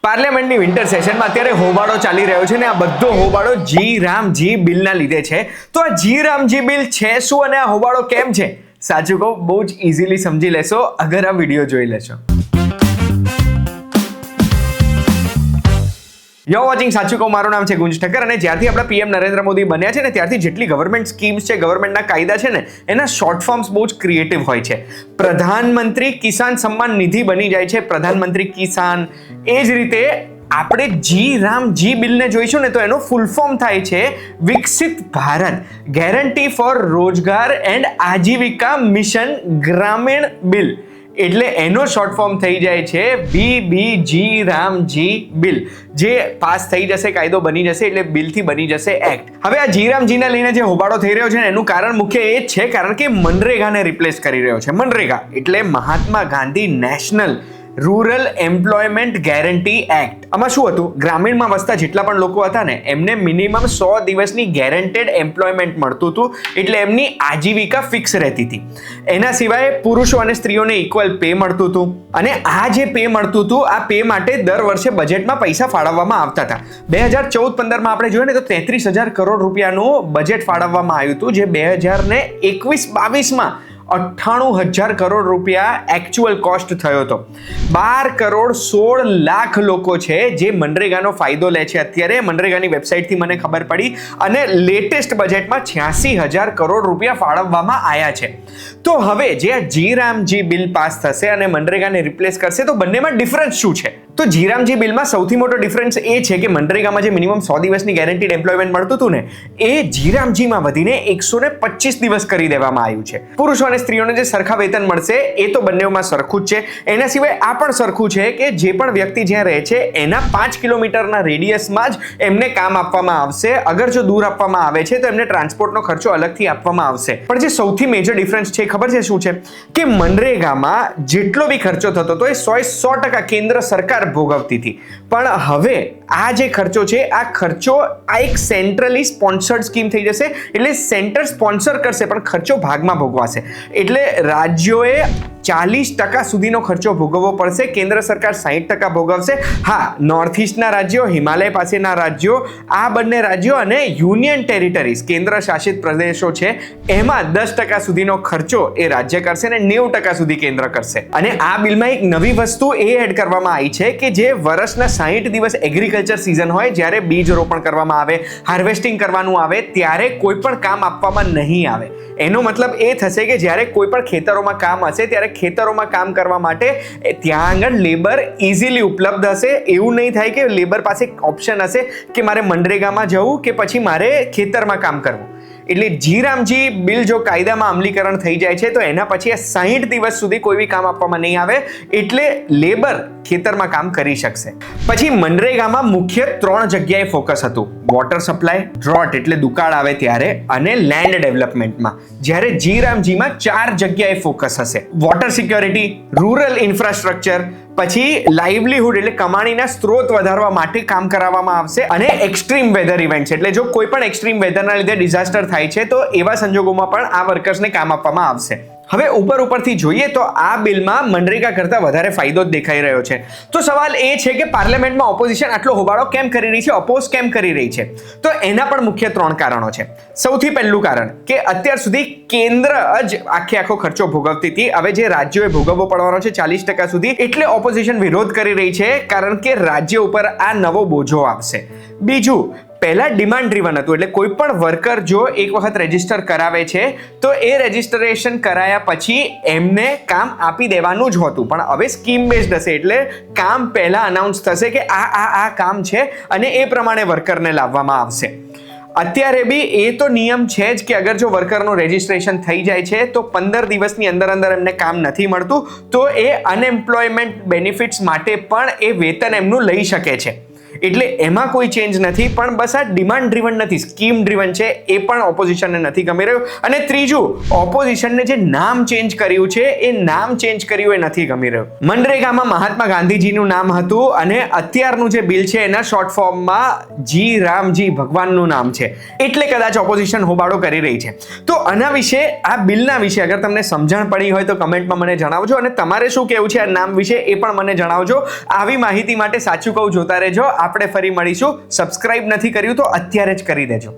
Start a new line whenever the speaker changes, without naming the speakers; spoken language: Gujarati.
પાર્લામેન્ટની વિન્ટર સેશનમાં અત્યારે હોબાળો ચાલી રહ્યો છે ને આ બધો હોબાળો જી રામજી બિલના લીધે છે. તો આ જી રામજી બિલ છે શું અને આ હોબાળો કેમ છે? સાચું કહું, બહુ જ ઇઝીલી સમજી લેશો અગર આ વિડીયો જોઈ લેશો. યો વોચિંગ સાચું કહું, મારું નામ છે ગુંજ ઠક્કર અને જ્યારથી આપણા પીએમ નરેન્દ્ર મોદી બન્યા છે ને ત્યારથી જેટલી ગવર્મેન્ટ સ્કીમ્સ છે, ગવર્મેન્ટના કાયદા છે ને એના શોર્ટ ફોર્મ્સ બહુ જ ક્રિએટિવ હોય છે. પ્રધાનમંત્રી કિસાન સન્માન નિધિ બની જાય છે પ્રધાનમંત્રી કિસાન. એ જ રીતે આપણે જી રામજી બિલને જોઈશું ને તો એનો ફૂલ ફોર્મ થાય છે વિકસિત ભારત ગેરંટી ફોર રોજગાર એન્ડ આજીવિકા મિશન ગ્રામીણ બિલ. એટલે એનો શોર્ટ ફોર્મ થઈ જાય છે જી રામજી બિલ. જે પાસ થઈ જશે, કાયદો બની જશે એટલે બિલથી બની જશે એક્ટ. હવે આ જી રામજીને લઈને જે હોબાળો થઈ રહ્યો છે ને એનું કારણ મુખ્ય એ જ છે કારણ કે મનરેગાને રિપ્લેસ કરી રહ્યો છે. મનરેગા એટલે Mahatma Gandhi national rural employment guarantee act. આમાં શું હતું, ગ્રામીણમાં વસતા જેટલા પણ લોકો હતા ને એમને મિનિમમ 100 દિવસની ગેરંટેડ એમ્પ્લોયમેન્ટ મળતું હતું, એટલે એમની આજીવિકા ફિક્સ રહેતી હતી. એના સિવાય પુરુષો અને સ્ત્રીઓને ઇક્વલ પે મળતું હતું અને આ જે પે મળતું હતું આ પે માટે દર વર્ષે બજેટમાં પૈસા ફાળવવામાં આવતા હતા. 2014-15માં આપણે જોઈએ ને તો 33,000 કરોડ રૂપિયાનું બજેટ ફાળવવામાં આવ્યું હતું, જે 2021-22માં 98,000 કરોડ રૂપિયા એકચ્યુઅલ કોસ્ટ થયો હતો. 12 કરોડ 16 લાખ લોકો છે જે મનરેગાનો ફાયદો લે છે. અત્યારે મનરેગાની વેબસાઇટથી મને ખબર પડી અને લેટેસ્ટ બજેટમાં 86,000 કરોડ રૂપિયા ફાળવવામાં આવ્યા છે. તો હવે જે આ જી રામજી બિલ પાસ થશે અને મનરેગાને રિપ્લેસ કરશે તો બંનેમાં ડિફરન્સ શું છે? તો જી રામજી બિલમાં સૌથી મોટો ડિફરન્સ એ છે કે મનરેગામાં જે મિનિમમ 100 દિવસની ગેરંટીડ એમ્પ્લોયમેન્ટ મળતું હતું ને એ જી રામજીમાં વધીને 125 દિવસ કરી દેવામાં આવ્યું છે. પુરુષો અને સ્ત્રીઓને જે સરખા વેતન મળશે એ તો બંનેમાં સરખું જ છે. એના સિવાય આ પણ સરખું છે કે જે પણ વ્યક્તિ જ્યાં રહે છે એના 5 કિલોમીટરના રેડિયસમાં જ એમને કામ આપવામાં આવશે. અગર જો દૂર આપવામાં આવે છે તો એમને ટ્રાન્સપોર્ટનો ખર્ચો અલગથી આપવામાં આવશે. પણ જે સૌથી મેજર ડિફરન્સ છે ખબર છે શું છે? કે મનરેગામાં જેટલો બી ખર્ચો થતો હતો એ 100% કેન્દ્ર સરકાર ભોગવતી હતી. પણ હવે આ જે ખર્ચો છે આ ખર્ચો આ એક સેન્ટ્રલી સ્પોન્સર્ડ સ્કીમ થઈ જશે. એટલે સેન્ટર સ્પોન્સર કરશે પણ ખર્ચો ભાગમાં ભોગવાશે. એટલે રાજ્યોએ 40% સુધીનો ખર્ચો ભોગવવો પડશે, કેન્દ્ર સરકાર 60% ભોગવશે. હા, નોર્થ ઇસ્ટના રાજ્યો, હિમાલય પાસેના રાજ્યો, આ બંને રાજ્યો અને યુનિયન ટેરિટરીઝ કેન્દ્ર શાસિત પ્રદેશો છે એમાં 10% સુધીનો ખર્ચો એ રાજ્ય કરશે અને 90% સુધી કેન્દ્ર કરશે. અને આ બિલમાં એક નવી વસ્તુ એ એડ કરવામાં આવી છે કે જે વર્ષના 60 દિવસ એગ્રીકલ્ચર સિઝન હોય, જ્યારે બીજ રોપણ કરવામાં આવે, હાર્વેસ્ટિંગ કરવાનું આવે ત્યારે કોઈ પણ કામ આપવામાં નહીં આવે. એનો મતલબ એ થશે કે જ્યારે કોઈ પણ ખેતરોમાં કામ હશે ત્યારે ખેતરોમાં કામ કરવા માટે ત્યાં આગળ લેબર ઇઝીલી ઉપલબ્ધ હશે. એવું નહીં થાય કે લેબર પાસે ઓપ્શન હશે કે મારે મનરેગામાં જવું કે પછી મારે ખેતરમાં કામ કરવું. એટલે જી રામજી બિલ જો કાયદામાં અમલીકરણ થઈ જાય છે તો એના પછી આ 60 દિવસ સુધી કોઈ બી કામ આપવામાં નહીં આવે, એટલે લેબર ખેતરમાં કામ કરી શકશે. પછી મનરેગામાં મુખ્ય 3 જગ્યાએ ફોકસ હતું: વોટર સપ્લાય, ડ્રોટ એટલે દુકાળ આવે ત્યારે, અને લેન્ડ ડેવલપમેન્ટમાં. જ્યારે જી રામજીમાં 4 જગ્યાએ ફોકસ હશે: વોટર સિક્યોરિટી, રૂરલ ઇન્ફ્રાસ્ટ્રક્ચર, પછી લાઇવલીહુડ એટલે કમાણીના સ્ત્રોત વધારવા માટે કામ કરાવવામાં આવશે, અને એક્સ્ટ્રીમ વેધર ઇવેન્ટ્સ એટલે જો કોઈ પણ એક્સ્ટ્રીમ વેધરના લીધે ડિઝાસ્ટર થાય છે તો એવા સંજોગોમાં પણ આ વર્કર્સને કામ આપવામાં આવશે. હવે ઉપરથી જોઈએ તો આ બિલમાં મનરેગા કરતા વધારે ફાયદો જ દેખાઈ રહ્યો છે. તો સવાલ એ છે કે પાર્લામેન્ટમાં ઓપોઝિશન આટલો હોબાળો કેમ કરી રહી છે, અપોઝ કેમ કરી રહી છે? તો એના પણ મુખ્ય 3 કારણો છે. સૌથી પહેલું કારણ કે અત્યાર સુધી કેન્દ્ર જ આખો ખર્ચો ભોગવતી હતી. હવે જે રાજ્યોએ ભોગવવો પડવાનો છે 40% સુધી, એટલે ઓપોઝિશન વિરોધ કરી રહી છે કારણ કે રાજ્ય ઉપર આ નવો બોજો આવશે. બીજું, પહેલા ડિમાન્ડ ડ્રીવન હતું, એટલે કોઈ પણ વર્કર જો એક વખત રજીસ્ટર કરાવે છે તો એ રજીસ્ટ્રેશન કરાયા પછી એમને કામ આપી દેવાનું જ હતું. પણ હવે સ્કીમ બેઝડ હશે, એટલે કામ પહેલા અનાઉન્સ થશે કે આ કામ છે અને એ પ્રમાણે વર્કરને લાવવામાં આવશે. અત્યારે બી એ તો નિયમ છે જ કે અગર જો વર્કરનું રજીસ્ટ્રેશન થઈ જાય છે તો 15 દિવસની અંદર એમને કામ નથી મળતું તો એ અનએમ્પ્લોયમેન્ટ બેનિફિટ્સ માટે પણ એ વેતન એમનું લઈ શકે છે. એટલે એમાં કોઈ ચેન્જ નથી, પણ બસ આ ડિમાન્ડ ડ્રીવન નથી, સ્કીમ ડ્રીવન છે, એ પણ ઓપોઝિશનને નથી ગમી રહ્યું. અને ત્રીજું, ઓપોઝિશનને જે નામ ચેન્જ કર્યું છે એ નામ ચેન્જ કર્યું એ નથી ગમી રહ્યું. મનરેગામાં મહાત્મા ગાંધીજીનું નામ હતું અને અત્યારનું જે બિલ છે એના શોર્ટ ફોર્મમાં જી રામજી ભગવાનનું નામ છે, એટલે કદાચ ઓપોઝિશન હોબાળો કરી રહી છે. તો આના વિશે, આ બિલના વિશે અગર તમને સમજણ પડી હોય તો કમેન્ટમાં મને જણાવજો, અને તમારે શું કહેવું છે આ નામ વિશે એ પણ મને જણાવજો. આવી માહિતી માટે સાચું કહું જોતા રહેજો. આપણે ફરી મળીશું. સબસ્ક્રાઇબ નથી કર્યું તો અત્યારે જ કરી દેજો.